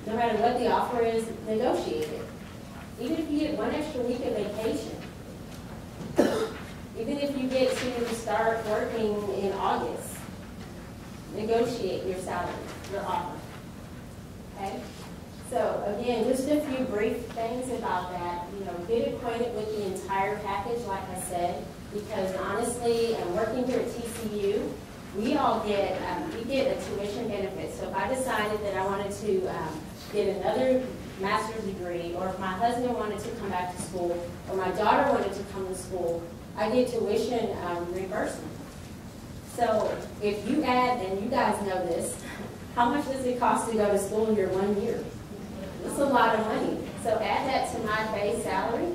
No matter what the offer is, negotiate it. Even if you get one extra week of vacation, even if you get to start working in August, negotiate your salary, your offer. Okay? So again, just a few brief things about that. Get acquainted with the entire package, like I said, because honestly, working here at TCU, we all get we get a tuition benefit. So if I decided that I wanted to get another master's degree, or if my husband wanted to come back to school, or my daughter wanted to come to school, I get tuition reimbursement. So if you add, and you guys know this, how much does it cost to go to school in your 1 year? It's a lot of money. So add that to my base salary.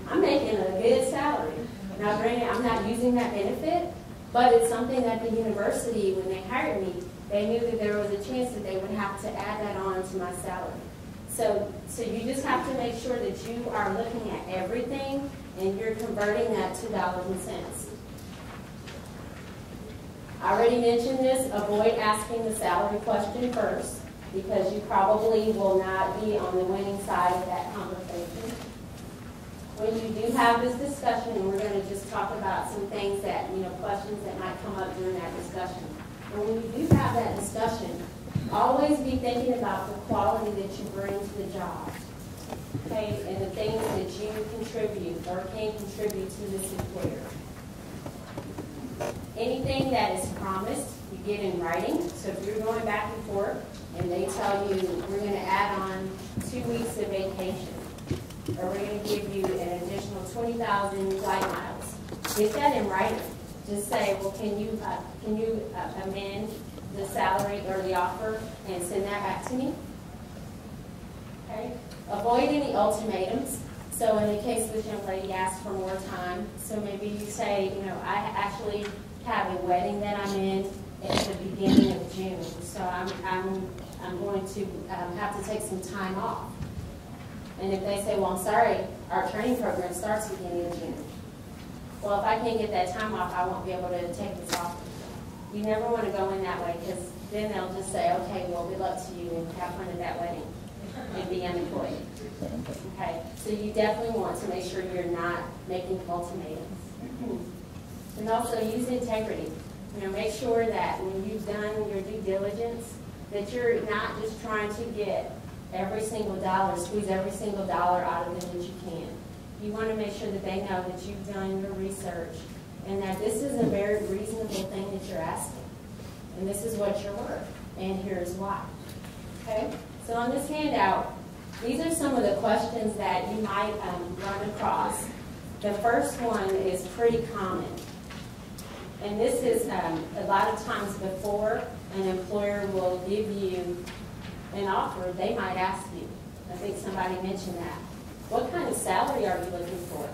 I'm making a good salary. Now granted, I'm not using that benefit, but it's something that the university, when they hired me, they knew that there was a chance that they would have to add that on to my salary. So you just have to make sure that you are looking at everything and you're converting that to dollars and cents. I already mentioned this, avoid asking the salary question first, because you probably will not be on the winning side of that conversation. When you do have this discussion, and we're going to just talk about some things that, questions that might come up during that discussion. But when you do have that discussion, always be thinking about the quality that you bring to the job, okay, and the things that you contribute or can contribute to this employer. Anything that is promised, you get in writing. So if you're going back and forth and they tell you we're going to add on 2 weeks of vacation, or we're going to give you an additional 20,000 flight miles, get that in writing. Just say, well, can you amend the salary or the offer and send that back to me? Okay. Avoid any ultimatums. So in the case this young lady asked for more time, so maybe you say, I actually have a wedding that I'm in at the beginning of June, so I'm going to have to take some time off. And if they say, well, I'm sorry, our training program starts beginning of June. Well, if I can't get that time off, I won't be able to take this off. You never want to go in that way, because then they'll just say, okay, well, good luck to you and have fun at that wedding and be unemployed. Okay, so you definitely want to make sure you're not making ultimatums. And also use integrity. Make sure that when you've done your due diligence, that you're not just trying to get every single dollar, squeeze every single dollar out of them that you can. You want to make sure that they know that you've done your research and that this is a very reasonable thing that you're asking. And this is what you're worth, and here's why. Okay? So on this handout, these are some of the questions that you might run across. The first one is pretty common. And this is a lot of times before an employer will give you an offer, they might ask you. I think somebody mentioned that. What kind of salary are you looking for?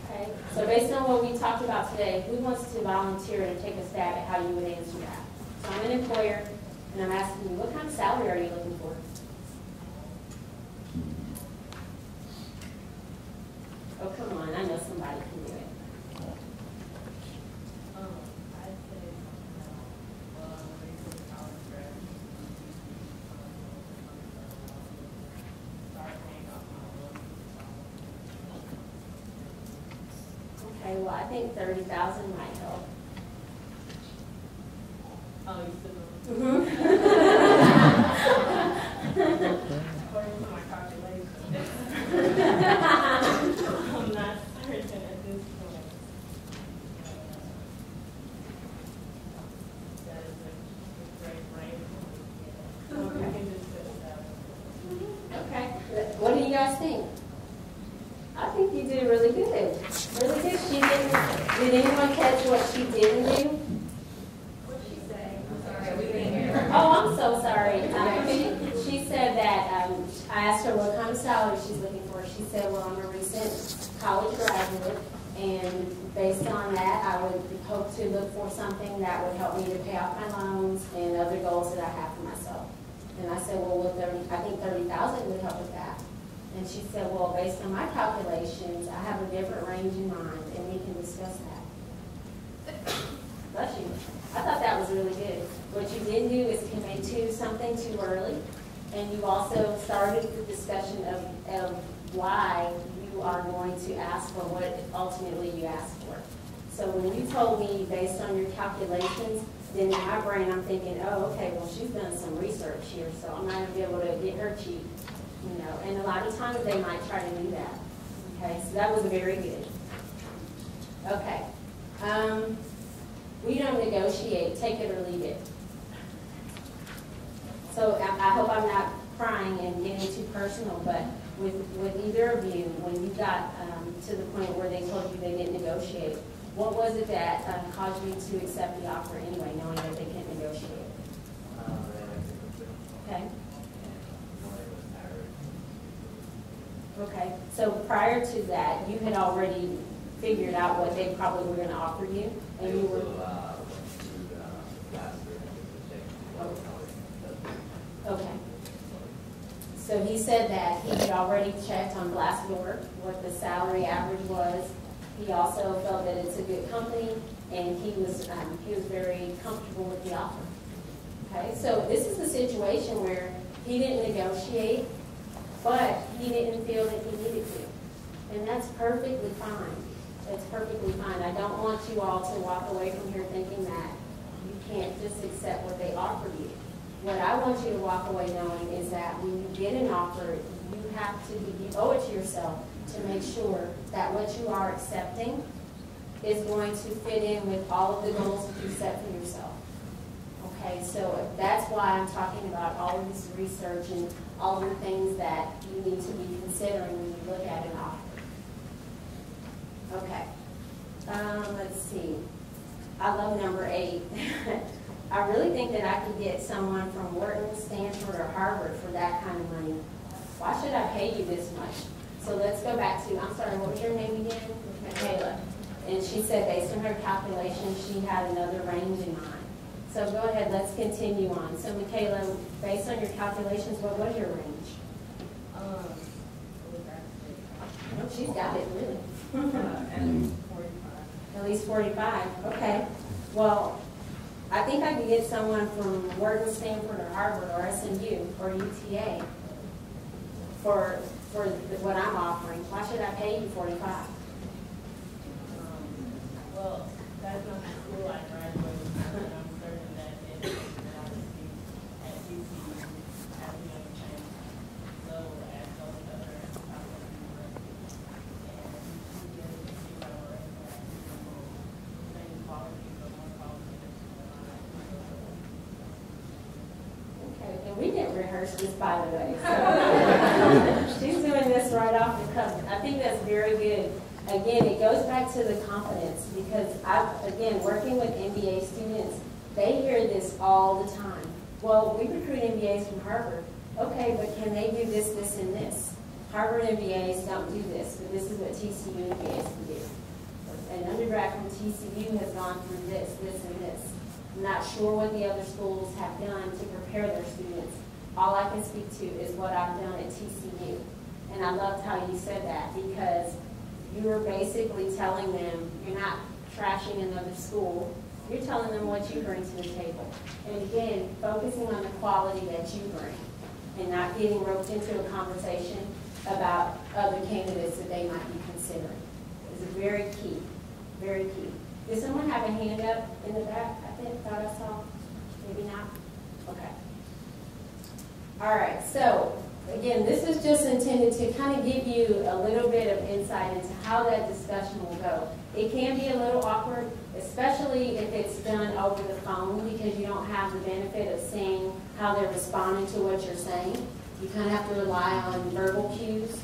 Okay. So based on what we talked about today, who wants to volunteer to take a stab at how you would answer that? So I'm an employer, and I'm asking you, what kind of salary are you looking for? Oh, come on, I know somebody can do it. Okay, well, I think 30,000 might help. Oh, you still Mm-hmm. according to my calculation. I'm not certain at this point. That is a great range. We can just set that. Okay. What do you guys think? I think you did really good. Really good. Did anyone catch what she didn't do? What did she say? I'm sorry, we didn't hear. Oh, I'm so sorry. She said that I asked her what kind of salary she's looking for. She said, well, I'm a recent college graduate, and based on that, I would hope to look for something that would help me to pay off my loans and other goals that I have for myself. And I said, well, I think 30,000 would help with that. And she said, well, based on my calculations, I have a different range in mind, and we can discuss that. Bless you. I thought that was really good. What you didn't do is commit to something too early. And you also started the discussion of why you are going to ask for what ultimately you asked for. So when you told me based on your calculations, then in my brain I'm thinking, oh, okay, well, she's done some research here, so I'm not going to be able to get her cheap, you know. And a lot of times they might try to do that. Okay, so that was very good. Okay. We don't negotiate, take it or leave it. So I hope I'm not crying and getting too personal, but with either of you, when you got to the point where they told you they didn't negotiate, what was it that caused you to accept the offer anyway, knowing that they can't negotiate? Okay. Okay, so prior to that, you had already figured out what they probably were going to offer you, and you were... Okay. So he said that he had already checked on Glassdoor what the salary average was. He also felt that it's a good company, and he was very comfortable with the offer. Okay, so this is a situation where he didn't negotiate, but he didn't feel that he needed to, and that's perfectly fine. That's perfectly fine. I don't want you all to walk away from here thinking that you can't just accept what they offer you. What I want you to walk away knowing is that when you get an offer, you owe it to yourself to make sure that what you are accepting is going to fit in with all of the goals that you set for yourself. Okay, so that's why I'm talking about all of this research and all of the things that you need to be considering when you look at an offer. Okay, let's see. I love number 8. I really think that I could get someone from Wharton, Stanford, or Harvard for that kind of money. Why should I pay you this much? So let's go back to, I'm sorry, what was your name again? Michaela. And she said based on her calculations, she had another range in mind. So go ahead, let's continue on. So Michaela, based on your calculations, what was your range? Oh, she's got it, really. At least 45. At least 45, okay. Well, I think I could get someone from Wharton, Stanford, or Harvard, or SMU, or UTA for what I'm offering. Why should I pay you 45? Well, that's not the school I graduated from, and I'm certain that it is that I would be at GCU as a young change. So as those other universities, and you get to see how we're same quality, but more quality. Okay, and we didn't rehearse this, by the way. So she's doing this right off the cuff. I think that's very good. Again, it goes back to the confidence, because again, working with MBA students, they hear this all the time. Well, we recruit MBAs from Harvard. Okay, but can they do this, this, and this? Harvard MBAs don't do this, but this is what TCU MBAs can do. An undergrad from TCU has gone through this, this, and this. I'm not sure what the other schools have done to prepare their students. All I can speak to is what I've done at TCU. And I loved how you said that, because you were basically telling them you're not trashing another school. You're telling them what you bring to the table. And again, focusing on the quality that you bring and not getting roped into a conversation about other candidates that they might be considering is very key, very key. Did someone have a hand up in the back? Thought I saw. Maybe not? Okay. All right, so again, this is just intended to kind of give you a little bit of insight into how that discussion will go. It can be a little awkward, especially if it's done over the phone, because you don't have the benefit of seeing how they're responding to what you're saying. You kind of have to rely on verbal cues,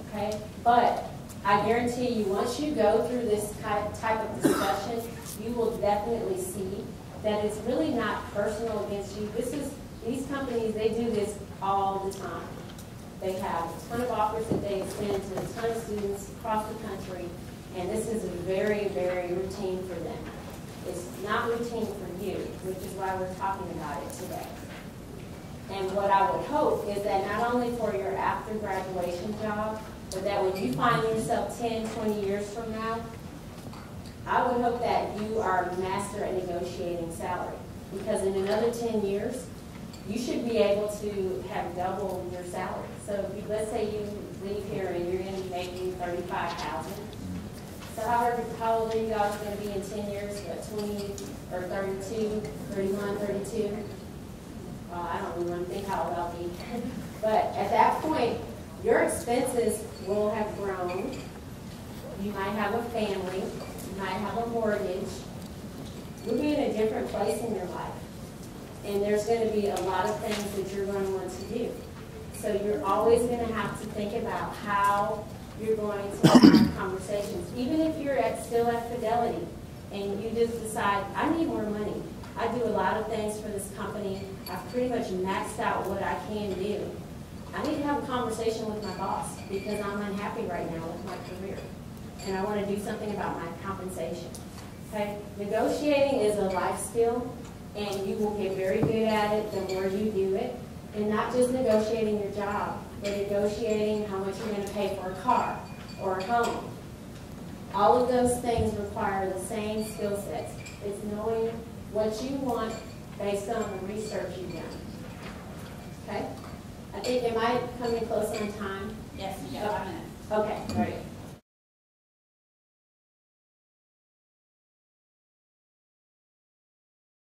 okay? But I guarantee you, once you go through this type of discussion, you will definitely see that it's really not personal against you. These companies, they do this all the time. They have a ton of offers that they extend to a ton of students across the country, and this is very, very routine for them. It's not routine for you, which is why we're talking about it today. And what I would hope is that not only for your after graduation job, but that when you find yourself 10, 20 years from now, I would hope that you are a master at negotiating salary. Because in another 10 years, you should be able to have double your salary. So if you, let's say you leave here and you're gonna be making $35,000. So how old are you guys gonna be in 10 years? What, 20 or 32, 31, 32? I don't even want to think how old I'll be. But at that point, your expenses will have grown. You might have a family, you might have a mortgage. You'll be in a different place in your life. And there's going to be a lot of things that you're going to want to do. So you're always going to have to think about how you're going to have conversations. Even if you're still at Fidelity and you just decide, I need more money. I do a lot of things for this company. I've pretty much maxed out what I can do. I need to have a conversation with my boss because I'm unhappy right now with my career. And I want to do something about my compensation. Okay? Negotiating is a life skill, and you will get very good at it the more you do it. And not just negotiating your job, but negotiating how much you're going to pay for a car or a home. All of those things require the same skill sets. It's knowing what you want based on the research you've done. Okay? I think, am I coming close on time? Yes, you got 5 minutes. Okay, great.